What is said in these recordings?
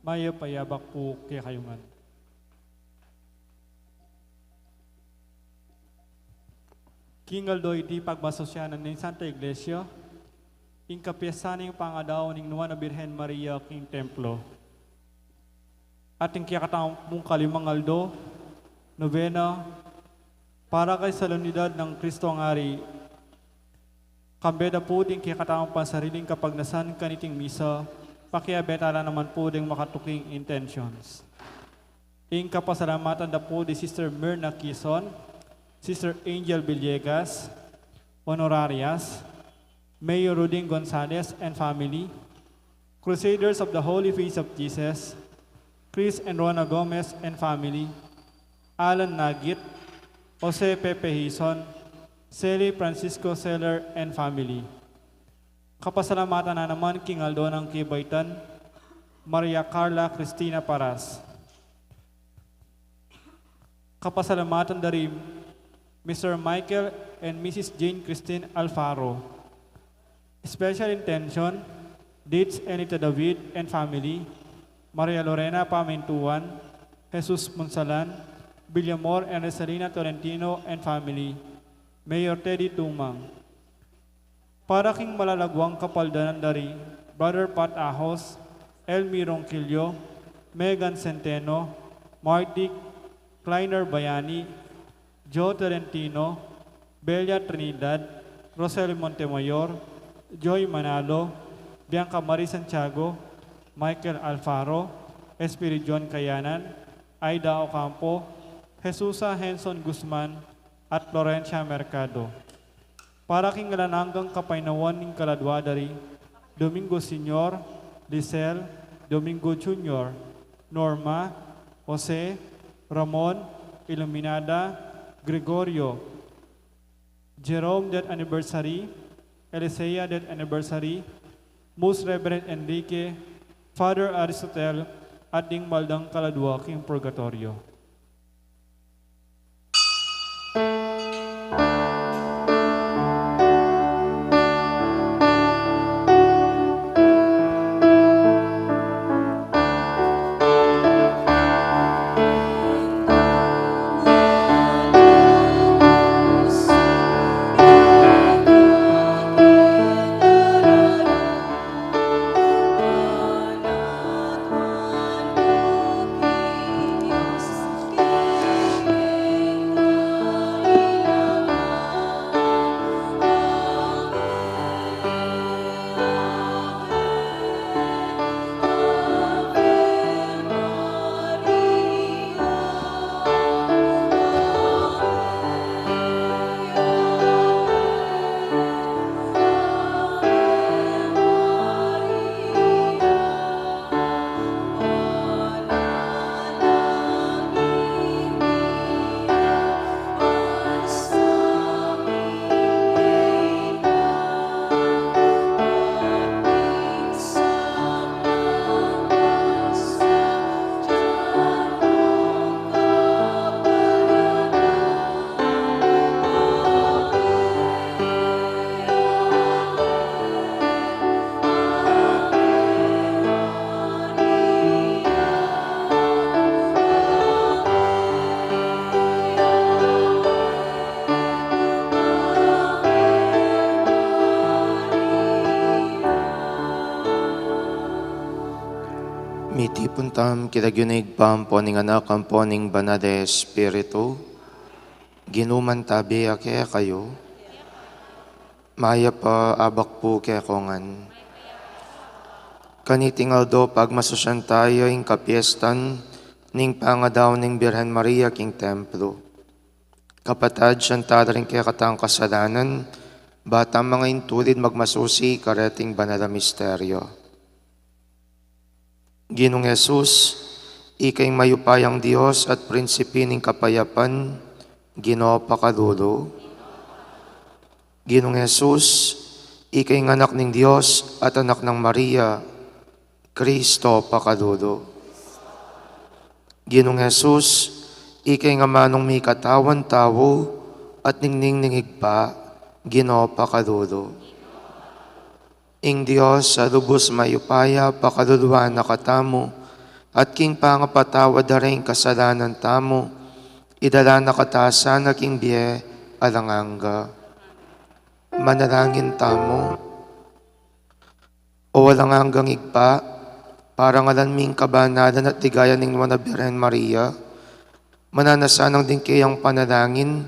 Maya payabak po kay kayungan. Kingal do iti pagmasosyanan ng Santa Iglesia, ing kapiyasaning pangadaw ning nuwa na Birhen Maria king templo. Ating kiyakatang mong kalimangaldo, novena, para kay salunidad ng Kristo ang Ari, kambeda po din kiyakatang pansariling kapagnasan kaniting misa, pakiabetala naman po din makatuking intentions. Ing kapasalamatan da po di Sister Myrna Quezon, Sister Angel Villegas, Honorarias, Mayor Ruding Gonzalez and family, Crusaders of the Holy Face of Jesus, Chris and Rona Gomez and family, Alan Nagit, Jose Pepe Hison, Sally Francisco Seller and family. Kapasalamatan na naman King Aldo ng Kibaitan, Maria Carla Cristina Paras. Kapasalamatan dari Mr. Michael and Mrs. Jane Christine Alfaro. Special intention, Dates Anita David and family, Maria Lorena Pamintuan, Jesus Monsalan, Villamor and Rosalina Tolentino and family, Mayor Teddy Tumang. Para king malalagwang kapaldanan dari, Brother Pat Ahos, Elmi Ronquillo, Megan Centeno, Marty Kleiner Bayani, Joe Tolentino, Belia Trinidad, Rosel Montemayor, Joy Manalo, Bianca Marie Santiago, Michael Alfaro, Espiri John Kayanan, Aida Ocampo, Jesusa Henson Guzman, at Florencia Mercado. Para king ngalananggang kapainawan ng kaladwa dari Domingo Senior, Lisel, Domingo Junior, Norma, Jose, Ramon, Iluminada, Gregorio, Jerome death anniversary, Elisea death anniversary, Most Reverend Enrique, Father Aristotle, at ding maldang kaladwa king purgatorio. Miti puntam kitagyunig pampo ning anak ampo ning banade espiritu. Ginuman tabi ake kayo. Maya pa abak po kaya kongan. Kanitingal do pagmasosyan tayo ing kapiestan ning pangadaw ning Birhen Maria king templo. Kapatad siyan rin kaya katang kasalanan, batang mga intulid magmasusi kareting banala misteryo. Ginong Jesus, ikay mayupayang Diyos at prinsipi ng kapayapan, Ginoo pakadulo. Ginong Jesus, ikay anak ng Diyos at anak ng Maria, Kristo pakadulo. Ginong Jesus, ikay nga manong may katawan tao at ningning ningigpa, Ginoo pakadulo. Ing Diyos sa lubos mayupaya pakaduluan na katamo, at king pangapatawad na rin kasalanan tamo, idala na katasan na king biye alanganga. Manalangin tamo, o walang hanggang igpa, parang alanming kabanalan at ligayan ng mga Birhen Maria, mananasanang din kayang panalangin,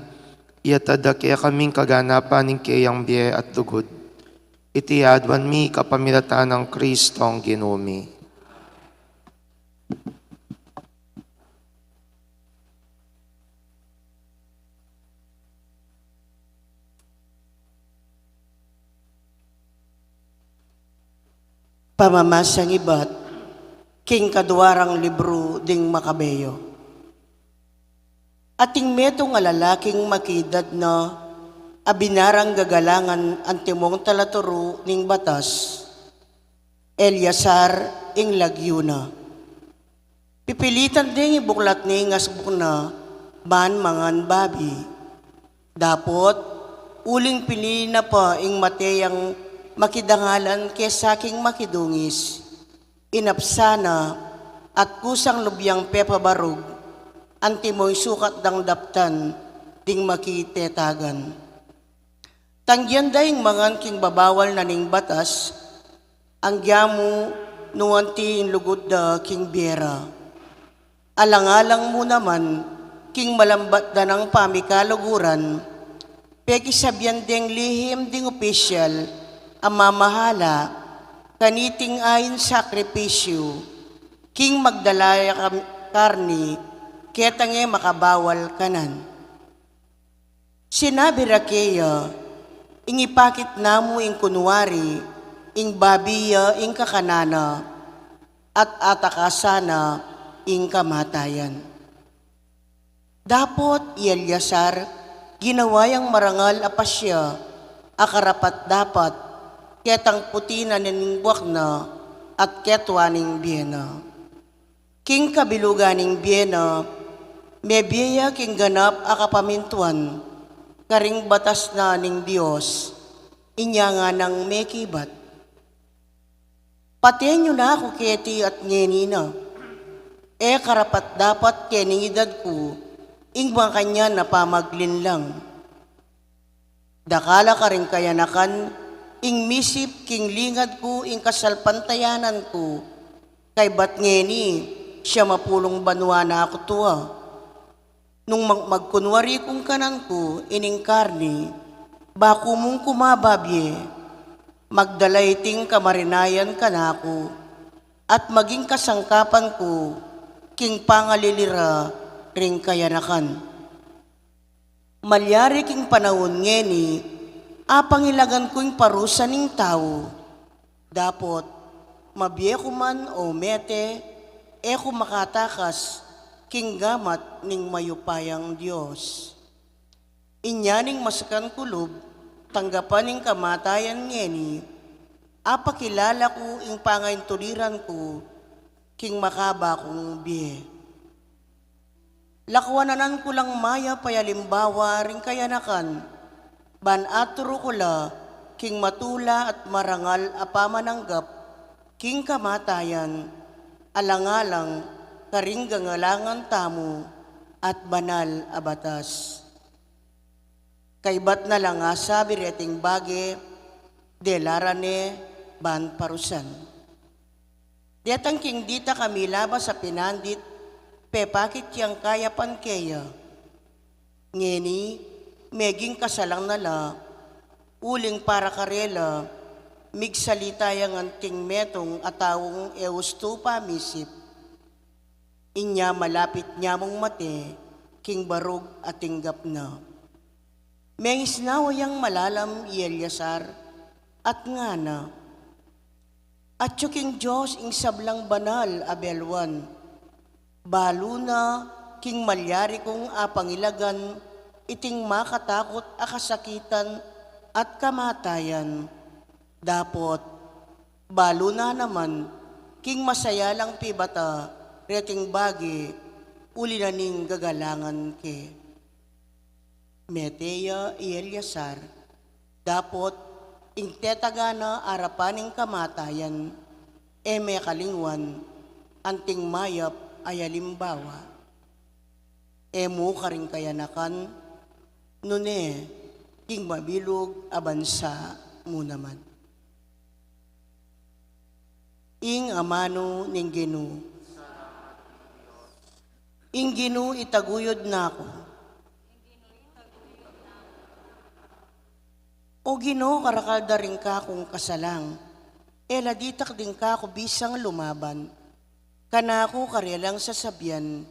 iyatada kaya kaming kaganapan ng kayang biye at lugod. Itiyadwan mi kapamilatan ng Kristong ginumi. Pamamasang iba't king kaduwarang libro ding Makabeyo. Ating metong alalaking makidad na abinarang gagalangan ang timong talaturo ning batas, Eliasar ing lagyuna. Pipilitan ding ibuklat ni ngasbuk na ban mangan babi. Dapot, uling pili na pa ing mateyang makidangalan kesaking makidungis, inapsana at kusang lubyang pepabarog, antimoy sukat dang daptan, ding makitetagan. Tangyan dahing mangan king babawal na ning batas, ang gyamu nuwanti in lugod da king biera. Alang-alang mo naman, king malambat da ng pamikaluguran, peki sabyan ding lihim ding opisyal, ang mamahala, kaniting ayin sakripisyo, king magdalaya karni, ketange makabawal kanan. Sinabi rakeya, ingipakit namo ing kunwari, ing babiya ing kakanana, at atakasana ing kamatayan. Dapot, Eliasar, ginawayang marangal apasya, akarapat dapat, ketang puti na niningwak na at ketwaning biyena. King kabiluganing biyena, may biya king ganap akapamintuan, karing batas na ning Diyos, inya nga ng mekibat. Patenyo na ako keti at ngeni na, karapat dapat kening edad ko, ingwang kanya na pamaglin lang. Dakala ka rin kayanakan, ing misip king lingad ko, ing kasalpantayanan ko, kay bat ngeni, siya mapulong banwa na ako tuwa. Nung magkunwari kong kanan ko, ining karni, bako mong kumababye, magdalay ting kamarinayan ka na ako, at maging kasangkapan ko, king pangalilira, ring kayanakan. Malyari king panahon ngeni, apangilagan ko'y parusa ning tao. Dapot, mabiye ko man o mete, ko makatakas, king gamat ning mayupayang Diyos. Inyaning masakan kulob, tanggapan ning kamatayan ngeni, apakilala ko ing pangaintuliran ko, king makaba kong biye. Lakwananan ko lang maya payalimbawa ring kayanakan, ban aturo ko la, king matula at marangal apamananggap, king kamatayan, alangalang, karing gangalangan tamo, at banal abatas. Kaybat na lang sabi reting bage, delarane ban parusan. Detang king dita kami labas sa pinandit, pepakit yang kaya pankeya. Ngeni, meging kasalang nala, uling para karela, migsalita yang anting metong atawong eusto pamisip. Inya malapit niya mong mate, king barog at tinggap na. Mengis nawayang malalam Eliasar at ngana. At king Diyos ing sablang banal abelwan, balo na king malyari kong apangilagan, iting makatakot akasakitan at kamatayan. Dapot, balo na naman, king masaya lang pibata, reting bagi, uli na ning gagalangan ke. Meteya Eliasar, dapot, ing tetagana arapaning kamatayan, may kalingwan, anting mayap ay alimbawa. Emo karing kayanakan, nune, king mabilog abansa mo naman. Ing amano ning Ginoo. Ing Ginoo itaguyod nako. O Ginoo karakalda rin ka kung kasalang. Laditak din ka ko bisang lumaban. Kanako karelang sasabyan.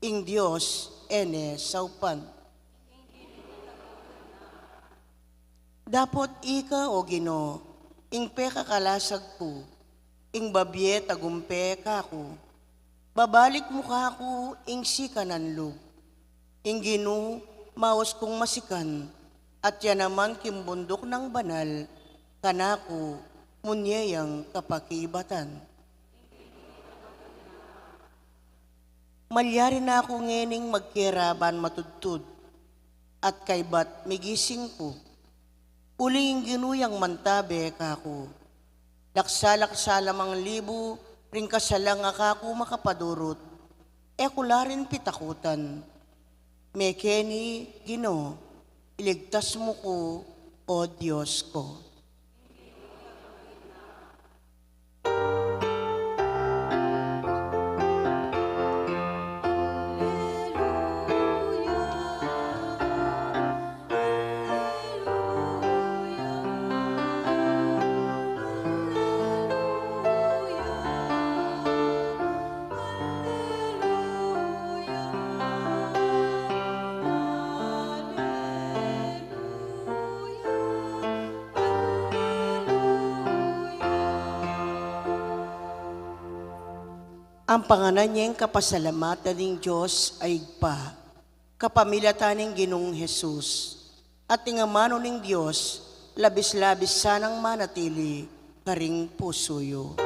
Ing Diyos ene saupan. Dapot ika o Ginoo, ing peka kalasag ko, ing babye tagumpe ka ko. Babalik mo ka ko, ing sikananlog. Ing Ginoo, maos kong masikan, at yan naman kimbundok ng banal, kanako, munyeyang kapakibatan. Malyari na ako ngening magkiraban matudtud, at kaybat migising ko. Uling ginuyang mantabe kako. Laksa-laksa lamang libo, ring kasalang ako makapadurot. Kularin pitakutan. Mekeni, Ginoo, iligtas mo ko, o Diyos ko. Ang panganan niyang kapasalamatan ng Diyos ay pa, kapamilatan ng Ginoong Jesus, at tingamano ng Diyos, labis-labis sanang manatili, karing pusuyo.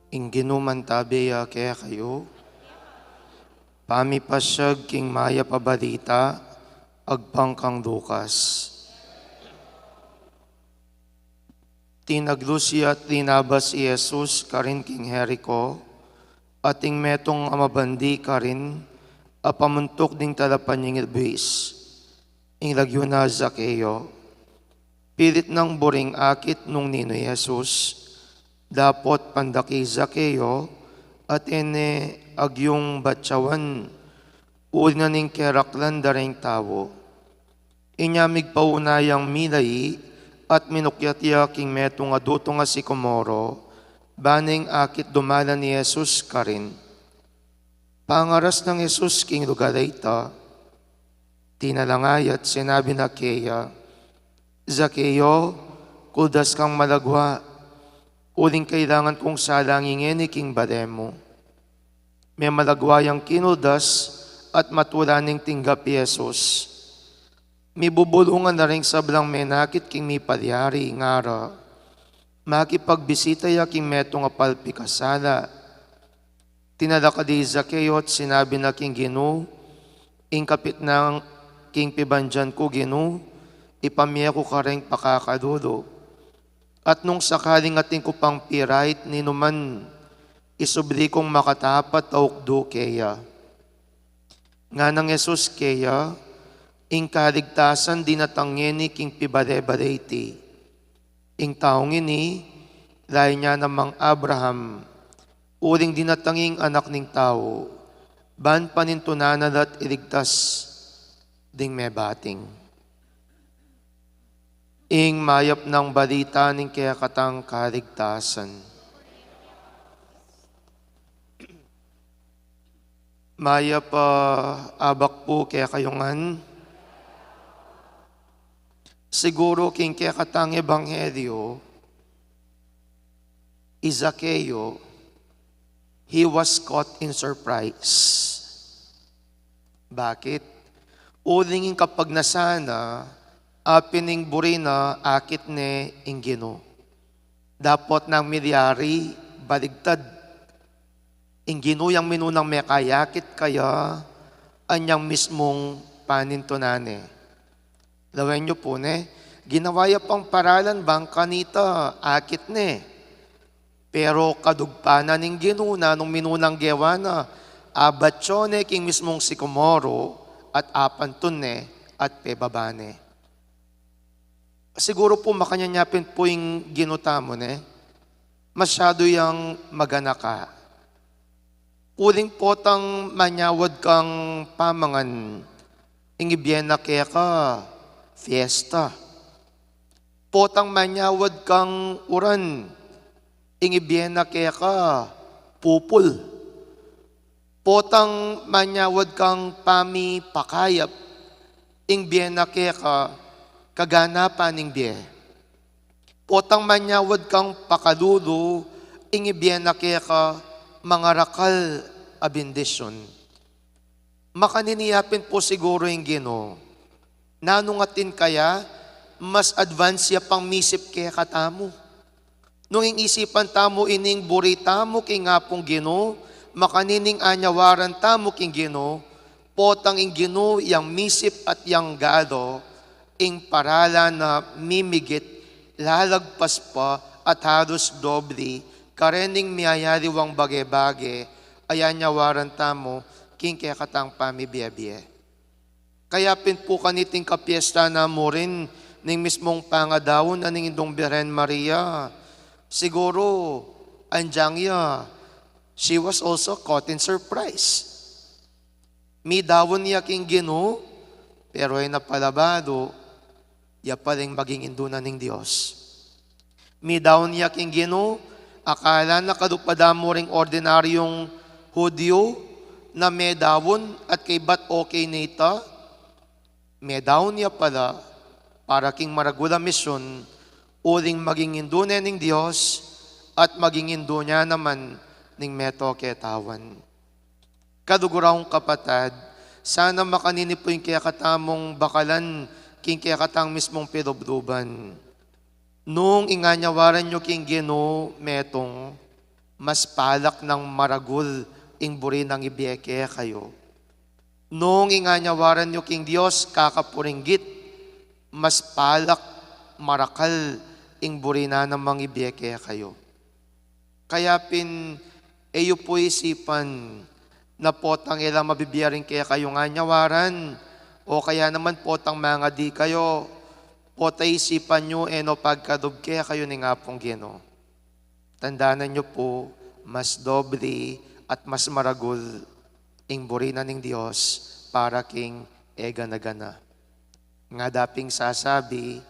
Ing ginumantabeya kaya kayo, pamipasyag king maya pabalita, agpangkang Lukas. Tinaglusya at tinabas si Jesus karin king Jericho, at ing metong amabandi karin, apamuntok ding talapan yung ilbis, ing lagyo na Zakeo. Pilit ng boring akit nung nino Jesus, dapot pandaki Zakeo, at ene agyong batsawan, uli na ning keraklan daring tao. Inyamig paunayang milay, at minukyatya king metong aduto nga si Komoro, baning akit dumala ni Jesus karin. Pangaras ng Jesus king lugar ita, tinalangay at sinabi na Keya, Zakeo, kuldas kang malagwa, uling kailangan kong salangin king bademo. May malagwayang kinuldas at matulaning tinggap Yesus. May bubulungan na rin sablang menakit king mi palyari ngara. Makipagbisita ya king metong apalpi kasala. Tinalakadi Zakeo at sinabi na king Ginoo, ing kapit ng king pibandyan ko Ginoo, ipamiya ko ka rin pakakadulo. At nung sakaling ating ko pang pirait, ninuman, isubli kong makatapat aukdo keya. Nga ng Jesus keya, ing kaligtasan dinatangeni king pibare-bareti. Ing taong ini, lahi niya namang Abraham, uling dinatanging anak ning tao, ban panintunanan at iligtas ding may bating. Ing mayap ng balita ning kaya katang kaligtasan. Mayap abak po kaya kayongan. Siguro king kaya katang ebanghelyo, Zakeo, he was caught in surprise. Bakit? Ulingin kapag nasana, apining burina akit ne ingino. Dapat nang milyari, baligtad. Ingino yang minunang may kayakit kaya, anyang mismong panintunane. Lawen nyo po ne, ginawaya pang paralan bang kanita, akit ne. Pero kadugpanan ng ginuna nung minunang gewana, abatsone king mismong sikomoro at apantune at pebabane. Siguro po makanyanyapin po yung ginuta mo ne, masyado yung magana ka. Uling potang manyawad kang pamangan, ingibiyena kaya ka, fiesta. Potang manyawad kang uran, ingibiyena kaya ka, pupul. Potang manyawad kang pami pakayap, ingibiyena kaya ka, kaganapan ng biye. Potang manyawad kang pakalulu, ingibiyena kaya ka, mga rakal a bendisyon. Makaniniyapin po siguro yung Ginoo. Nanungatin kaya, mas advance ya pang misip kaya katamo. Nung isipan tamo ining burita mo king nga pong Ginoo, makanining anyawaran tamo king Ginoo, potang ing Ginoo yang misip at yang gado, ing paralan na mimigit, lalagpas pa at halos doble, karening miyayariwang bage-bage, ayanyawaran tamo, king kaya katang pamibiyabye. Kaya pinpo kaniting kapiesta na mo rin, ning mismong pangadawon aning indong Birhen Maria, siguro, andyang ya, she was also caught in surprise. Mi dawon niya king Ginoo, pero ay napalabado, ya paling maging indunan ng Diyos. Mi dawon niya king Ginoo, akala na kadupada mo ring ordinaryong Hudyo na medawon at kay bat okay nita, medawon niya pala para king maragula misyon uling maging indunan ng Diyos at maging indunya naman ning meto ketawan. Kaduguraong kapatad, sana makanini po yung kaya katamong bakalan king kaya katang mismong pinobduban. Nung inganyawaran nyo king Ginoo metong, mas palak ng maragul ing buri ng ibiyeke kayo. Nung inganyawaran nyo king Diyos kakapuringgit, mas palak marakal ing buri na ng mga ibiyeke kayo. Kaya eyo po isipan na potang ilang mabibiyarin kaya kayong anyawaran o kaya naman potang mga di kayo, pota isipan nyo eno pagkadubke kayo ni nga pong Ginoo. Tandaanan nyo po, mas doble at mas maragul ing burina ng Diyos para king ega-nagana. Nga daping sasabi,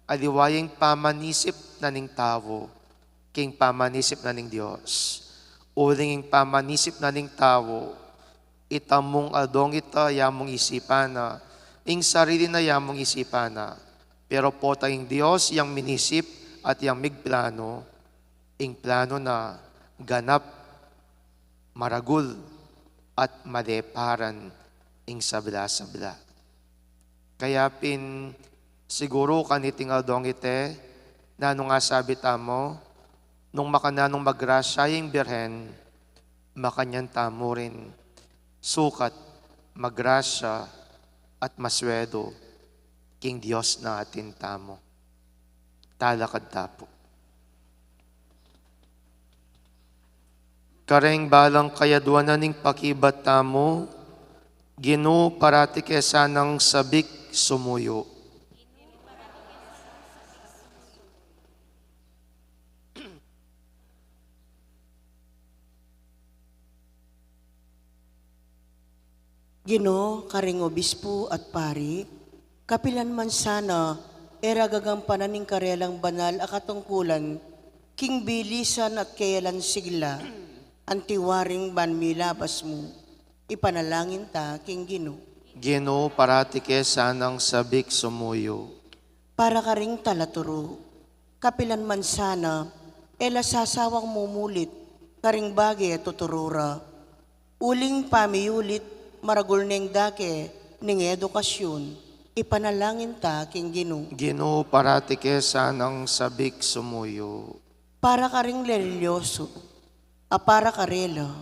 aliwayang pamanisip na ning tao, king pamanisip na ning Diyos. Uling pamanisip na ning tao, itamong adong ita yamong isipan na, ing sarili na yamong isipan na, pero po tayong Diyos yang minisip at yang migplano, ing plano na ganap, maragul, at maleparan ing sabla-sabla. Kaya siguro kaniting adong ite, na nung asabi tamo, nung makananong magrasya yung Birhen, makanyan tamo rin, sukat, magrasya, at maswedo, king Diyos na atin tamo. Talakad tapo. Kareng balang kayaduan na ning pakibat tamo, Ginoo parati kesa ng sabik sumuyo. Ginoo, karing obispo at pari, kapilan man sana, era gagampanan ning karelang banal akatungkulan, king bilisan at kayalan sigla, antiwaring ban milabas mo, ipanalangin ta, king Ginoo. Ginoo parati kesa ng sabik sumuyo. Para karing talaturo, kapilan man sana, ela sasawang mumulit, karing bagay tuturura. Uling pamiyulit maragul neng dake ning edukasyon, ipanalangin ta king Ginoo. Ginoo, parati sanang sabik sumuyo. Para karing religyoso, para karela,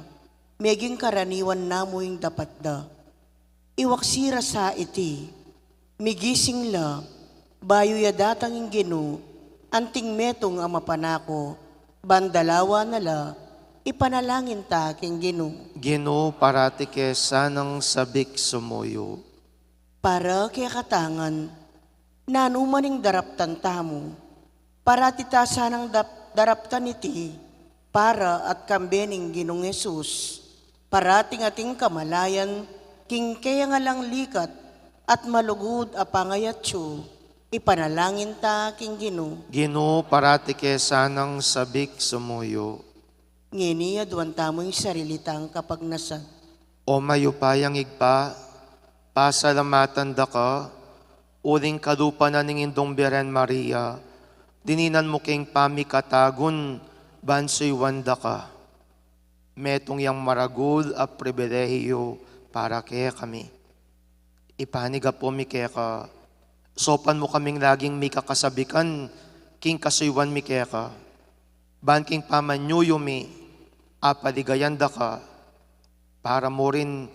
meging karaniwan namuing dapat da. Iwaksira sa iti, migising la, bayo ya datang ing Ginoo, anting metong ama panako, bandalawa na la, ipanalangin ta king Ginoo. Ginoo, parati sanang sabik sumuyo. Para kaya katangan, nanumaning daraptan tamo, para tita sanang daraptan iti, para at kambening Ginong Yesus, parating ating kamalayan, king kaya nga lang likat, at malugod a pangayatyo, ipanalangin ta king Ginoo. Ginoo, parati sanang sabik sumuyo. Ngini aduan tamo yung sarilitang kapag nasan. O mayupayang igpa, pasalamatan da ka, uling kalupa na ning Indong Birhen Maria, dininan mo king pamikatagon, bansoy wanda ka. Metong yang maragul a pribilehiyo para kaya kami. Ipaniga po mi kaya ka, sopan mo kaming laging mi kakasabikan, king kasuywan mi kaya ka. Ban king pamanyuyo mi, apaligayan da ka, para mo rin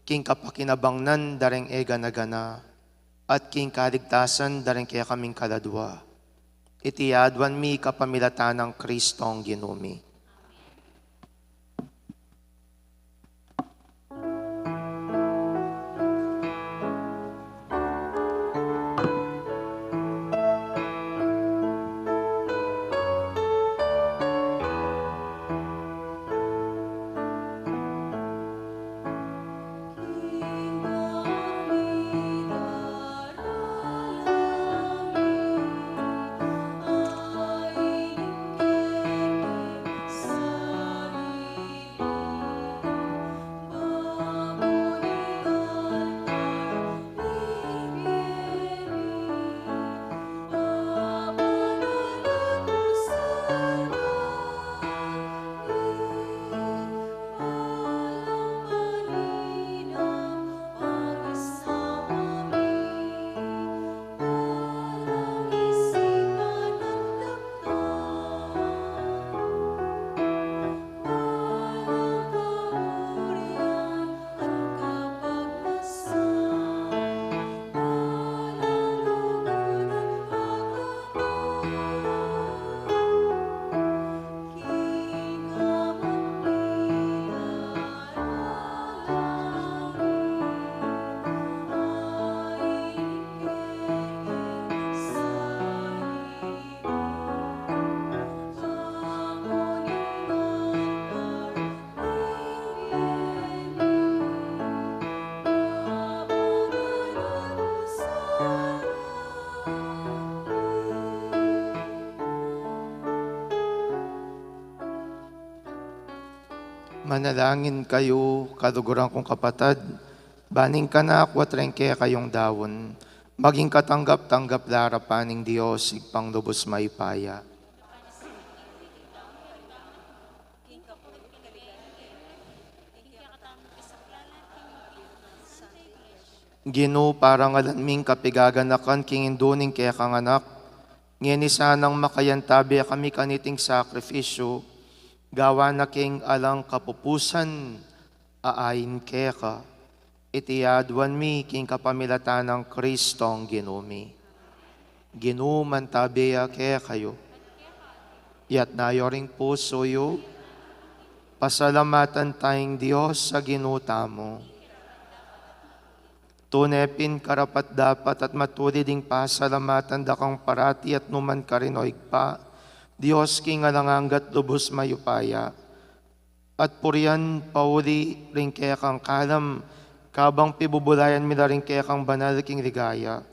king kapakinabangnan dareng ega na gana, at king kaligtasan dareng kaya kaming kaladwa. Itiadwan mi kapamilatan ng Kristong Ginumi. Manalangin kayo, kaluguran kong kapatid, baning ka na akwatren kaya kayong dawon, maging katanggap-tanggap larapaning Diyos, igpang lubos maipaya. Ginoo, parang alanming kapigaganakan king induning kaya kanganak, ngeni sanang makayantabi kami kaniting sakripisyo, gawa na king alang kapupusan, aayin kaya ka, itiyadwan mi king kapamilatan ng Kristong Ginumi. Ginoo, mantabiya kaya kayo, yat nayoring puso yo, pasalamatan tayong Diyos sa ginuta mo. Tunepin karapat dapat at matuli ding pasalamatan dakang parati at numan ka rin o igpa, Diyos king alanganggat lubos mayupaya. At purian pauli rin kaya kang kalam, kabang pibubulayan mila rin kaya kang banal king ligaya.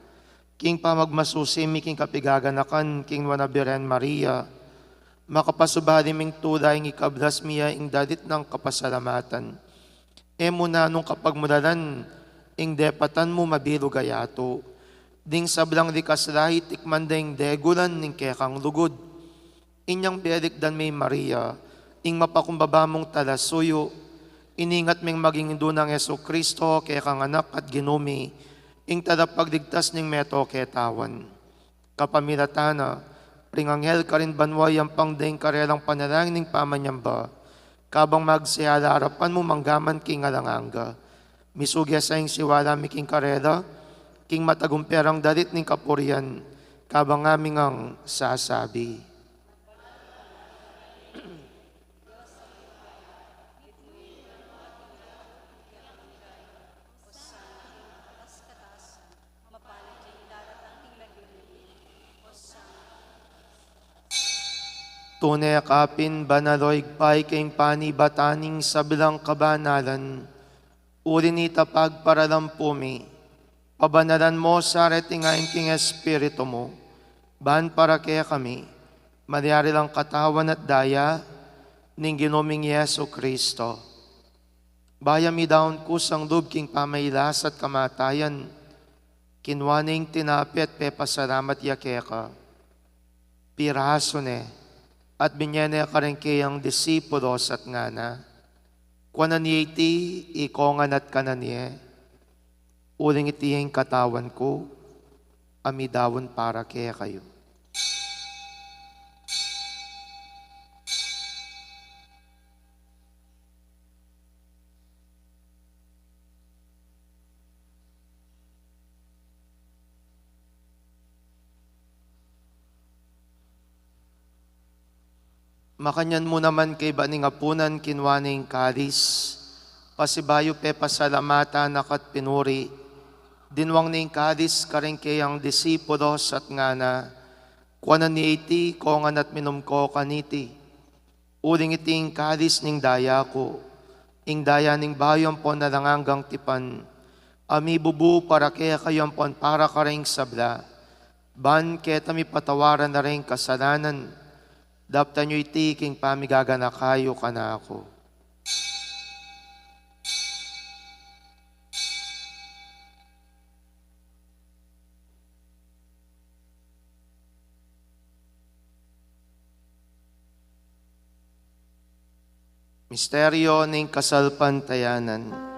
King pamagmasusimi king kapigaganakan, king Birhen Maria, makapasubali ming tulay ng ikablas miya ing dadit ng kapasalamatan. E muna nung kapagmulalan, ing depatan mo mabilo gayato, ding sablang likas lahit ikman ding degulan ning kaya kang lugod. Inyang belikdan may Maria, ing mapakumbaba mong talasuyo, iningat ming maging indunang Yesu Kristo, kaya kang anak at ginumi, ing tadapagdigtas ning meto ketawan. Kapamiratana, ring anghel ka rin banway ang pangdaing karelang panalangin ning pamanyamba, kabang magsiyala harapan mo manggaman king alanganga. Misugya sa ing siwala mi king karela, king matagumperang dalit ning kapurian, kabang aming ang sasabi. Tunay akapin banaloy pay king panibataning sa bilang kabanalan, uri ni tapag paralampumi, pabanalan mo sa retingain king espiritu mo, ban para kaya kami, mayari lang katawan at daya, ning ginuming Yesu Kristo. Bayami daon kusang lub king pamaylas at kamatayan, kinwaning tinapit pe pasalamat yakeka, piraso ne, at binyene ka rin kayang disipulos at ngana. Kuanan iti, ikongan at kananye, uling itiyeng katawan ko, amidawon para kaya kayo. Makanyan mo naman kay baning apunan kinwaning kalis, pasibayo pe pasalamata nakat pinuri, dinwang ning kalis karing kayang disipulos at ngana, kuanan ni iti kongan at minumko kaniti, uling iting kalis ning daya ko, ing daya ning bayon po na langanggang tipan, ami bubu para kaya kayon pon para karing sabla, ban keta mi patawaran na rin kasalanan, daptan nyo iti king pamigagana kayo ka na ako. Misteryo ng kasalpantayanan.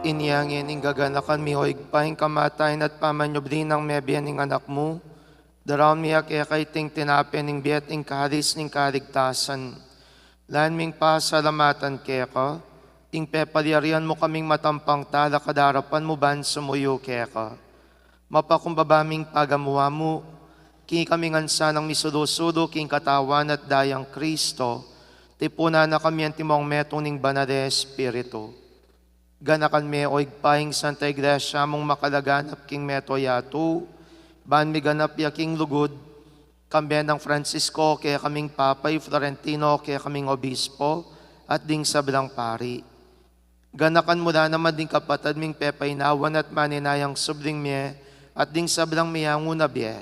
Inyangin ing gaganakan mi hoig paing kamatayin at pamanyobli ng mebian ning anak mo, daraon miyak ekay ting tinapin ning biet ing kahalis ning kaligtasan. Lan ming pasalamatan keka, ing pepaliarian mo kaming matampang tala kadarapan mo ban sumuyo keka. Mapakumbabaming pagamuha mo, king kaming ansa ng misudo-sudo king katawan at dayang Kristo, tipuna na kami ang timong metong ning banade Espiritu. Ganakan me oig paing Santa Iglesia mong makalaganap king meto yato, ban mi ganap ya king lugod, kambiyan ng Francisco kaya kaming Papay Florentino kaya kaming Obispo at ding sabilang pari. Ganakan mula naman ding kapatad ming pepaynawan at maninayang subling miye at ding sabilang miyango na biye.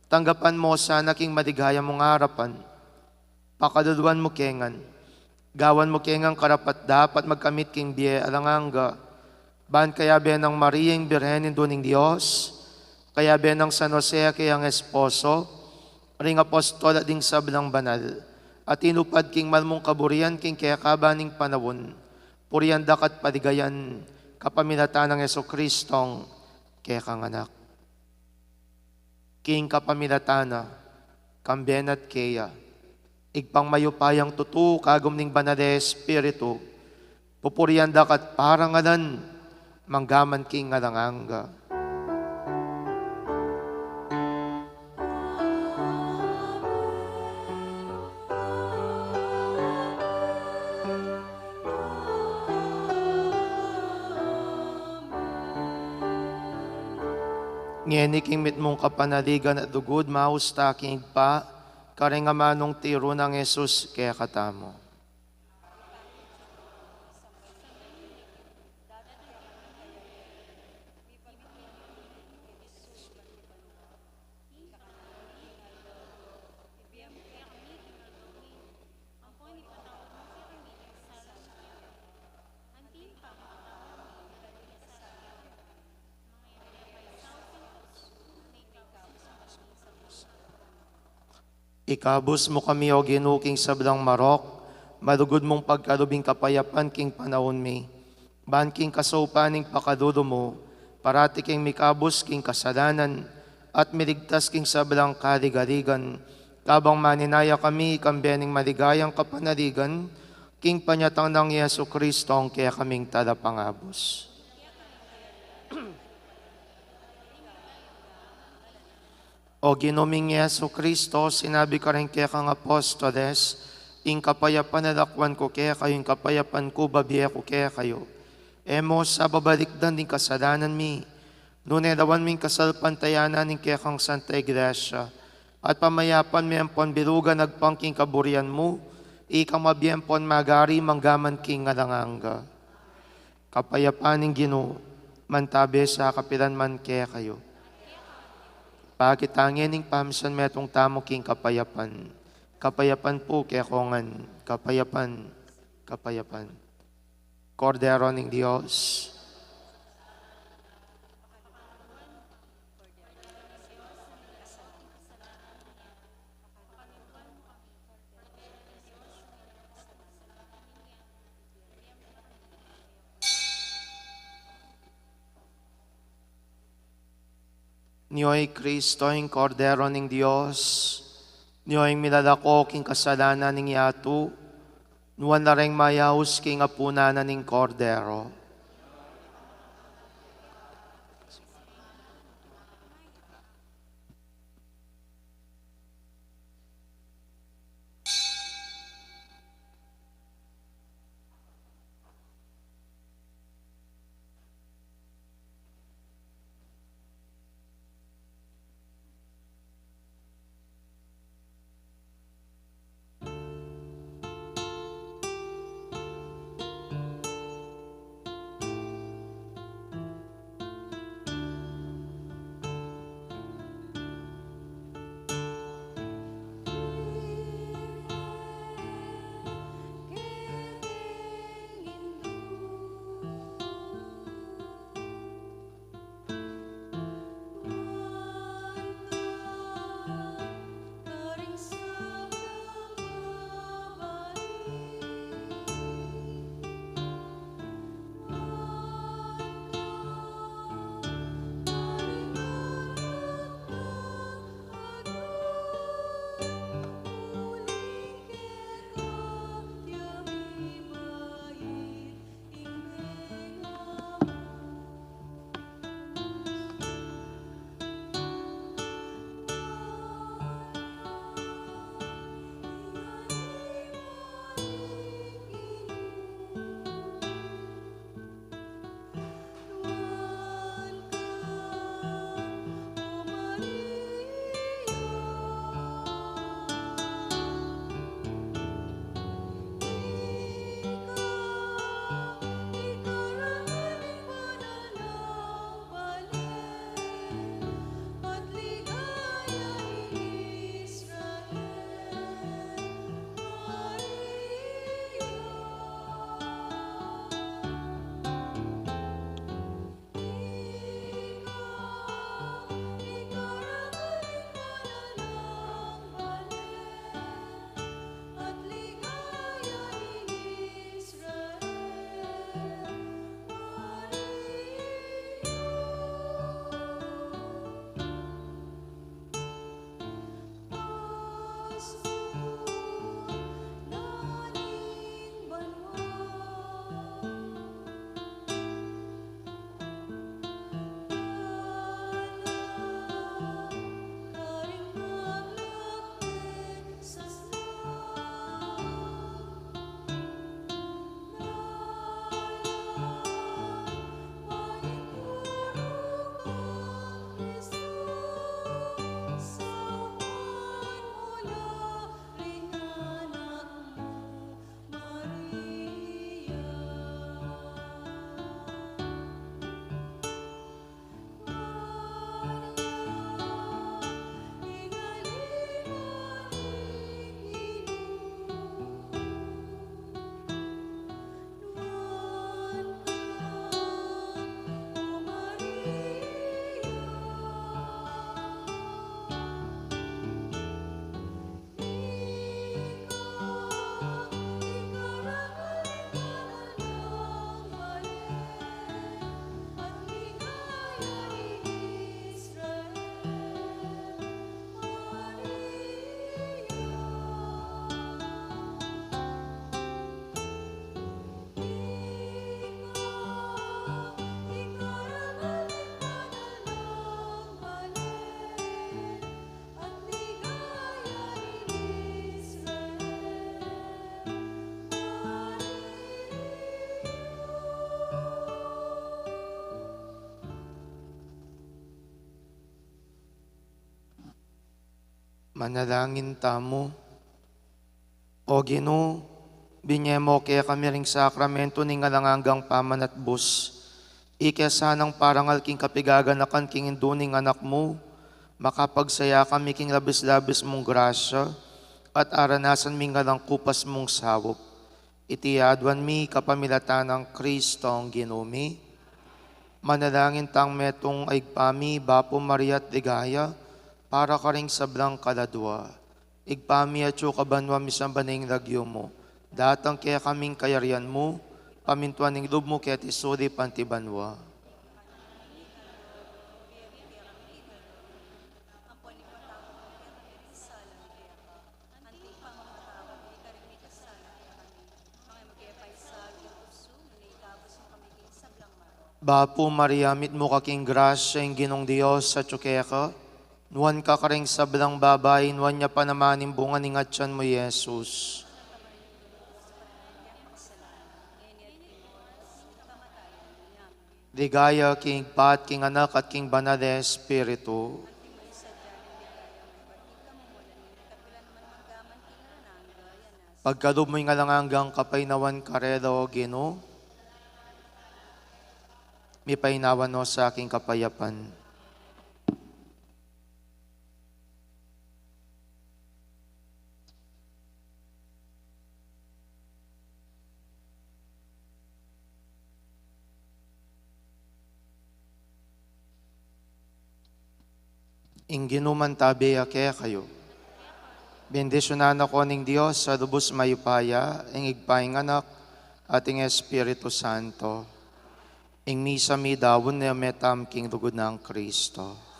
Tanggapan mo sana king maligaya mong harapan, pakaduluan mo kengan. Gawan mo kengang karapat dapat magkamit king biye alanganga. Ban kaya be ng Maria yung Birhenin doon ng Diyos, kaya be ng San Jose kayang esposo, ring apostol at ding sablang banal, at inupad king malmong kaburian king kaya kabaning panawon, purian dakat padigayan, kapamilatan ng Yeso Kristong kaya kang anak. King kapamilatana, kamben at kaya, igpang mayupayang tutu kagum ning banade Espiritu, pupurian dakat parangalan, manggaman king ngalanganga. Ngeniking mit mong kapanaligan at dugod, mahusta king pa, karingamanong tiro ng Jesus kaya katamo. Ikabos mo kami o ginuking sablang marok, madugod mong pagkalubing kapayapan king panahon mi. Ban king kasaupaning pakadudo mo, parati king mikabos king kasalanan, at miligtas king sablang kaligaligan. Kabang maninaya kami, ikambening maligayang kapanaligan, king panyatang ng Yesu Kristo ang kaya kaming talapangabos. O ginuming Yesu Kristo, sinabi ka rin kaya kang apostoles, ing kapayapan na lakwan ko kaya kayo, ing kapayapan ko babiya ko kaya kayo. Emo sa babalikdan din kasalanan mi, nunelawan ming kasalpantayanan ning kaya kang Santa Iglesia, at pamayapan mi ang ponbilugan nagpangking kaburian mo, ikang mabiyempon magari manggaman king ngalanganga. Kapayapaning Ginoo, mantabi sa kapilan man kaya kayo. Pakitangin ning pamsan metong tamo king kapayapan. Kapayapan po kaya kongan. Kapayapan, kapayapan. Kordero ng Diyos. Niyo'y Kristo, yung Kordero ng Diyos, niyo'y milalako king kasalanan ng yato, nuwan na rin mayahus king apunanan ng Kordero. Manalangin tamo. O Ginoo, binyemo kaya kami ring sakramento ni ngalangang pamanatbus. Ikesanang parangal king kapigaganakan king induning anak mo, makapagsaya kami king labis-labis mong grasya, at aranasan mi ngalang kupas mong sawop. Itiadwan mi kapamilatan ng Kristong Ginumi. Manalangin tang metong aigpami, Bapo Maria at Ligaya, para ka ring sablang kaladwa. Igpami at kabanwa misang baning lagyo mo. Datang kaya kaming kayarian mo, pamintuan ng loob mo kaya tisuri pantibanwa. Bapo Maria, mit mo kaking grasya yung ginong Diyos sa tsukeka, nuwan ka karing sablang babay, nuwan niya pa naman yung bunga ng atyan mo, Jesus. Ligaya king Pat, king Anak at king Banal na Espiritu. Pagkadob mo'y ngalangang kapainawan karelo, Ginoo, may painawan no sa aking kapayapan. Ingginuman tabi kaya kayo. Bendisyonan ako ng Diyos sa lubos mayupaya, ing igpaing anak, ating Espiritu Santo. Ing misa mi dawon na metam king tugod ng Kristo.